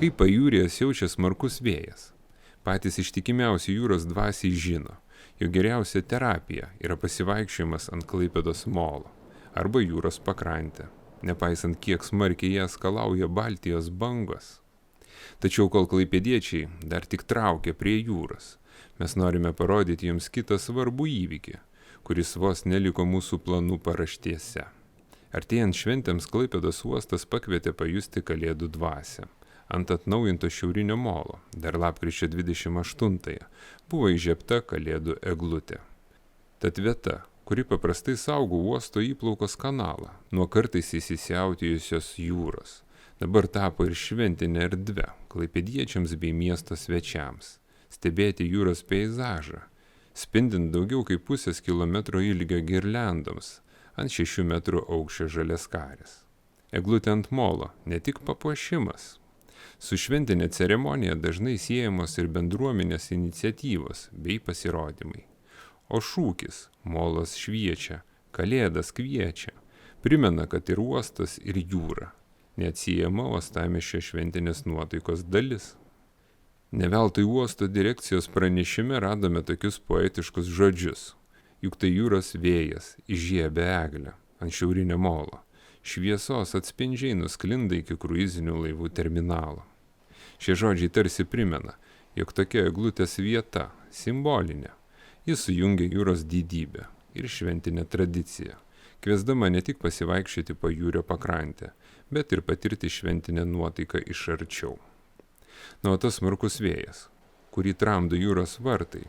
Kai pajūryje siaučia smarkus vėjas, patys ištikimiausi jūros dvasiai žino, jog geriausia terapija yra pasivaikščiojimas ant Klaipėdos molo arba jūros pakrantę, nepaisant kiek smarkiai ją skalauja Baltijos bangos. Tačiau kol klaipėdiečiai dar tik traukia prie jūros, mes norime parodyti jums kitą svarbų įvykį, kuris vos neliko mūsų planų paraštėse. Artėjant šventėms Klaipėdos uostas pakvietė pajusti kalėdų dvasią. Ant atnaujinto šiaurinio molo, dar lapkričio 28-ąją, buvo įžiebta kalėdų eglutė. Tad vieta, kuri paprastai saugo uosto įplaukos kanalą nuo kartais įsisiautėjusios jūros, dabar tapo ir šventinė erdvė klaipėdiečiams bei miesto svečiams, stebėti jūros peizažą, spindint daugiau kaip pusės kilometro ilgio girliandoms ant 6 metrų aukščio žaliaskarės. Eglutė ant molo ne tik papuošimas. Su šventinė ceremonija dažnai siejamos ir bendruomenės iniciatyvos bei pasirodymai. O šūkis "Molas šviečia, Kalėdas kviečia" primena, kad ir uostas, ir jūra neatsiejama uostamiesčio šventinės nuotaikos dalis. Ne veltui uosto direkcijos pranešime radome tokius poetiškus žodžius. Juk tai jūros vėjas įžiebė eglę ant šiaurinio molo. Šviesos atspindžiai nusklinda iki kruizinių laivų terminalo. Šie žodžiai tarsi primena, jog tokia eglutės vieta simbolinė. Jis sujungia jūros didybę ir šventinę tradiciją, kviesdama ne tik pasivaikščioti pajūrio pakrantę, bet ir patirti šventinę nuotaiką iš arčiau. Na, o tas smarkus vėjas, kurį tramdo jūros vartai,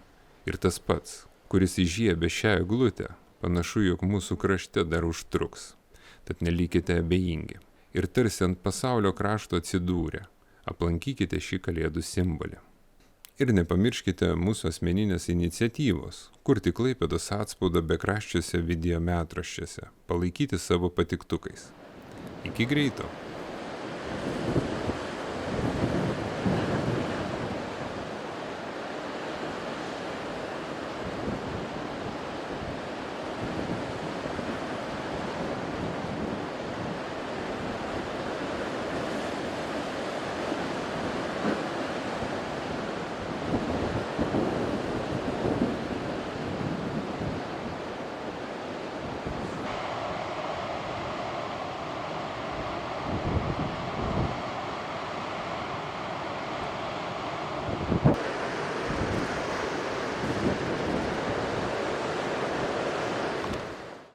ir tas pats, kuris įžiebė šią eglutę, panašu, jog mūsų krašte dar užtruks. Tad nelikite abejingi ir tarsi ant pasaulio krašto atsidūrę, aplankykite šį kalėdų simbolį. Ir nepamirškite mūsų asmeninės iniciatyvos, kurti Klaipėdos atspaudą bekraščiuose video metraščiuose, palaikyti savo patiktukais. Iki greito!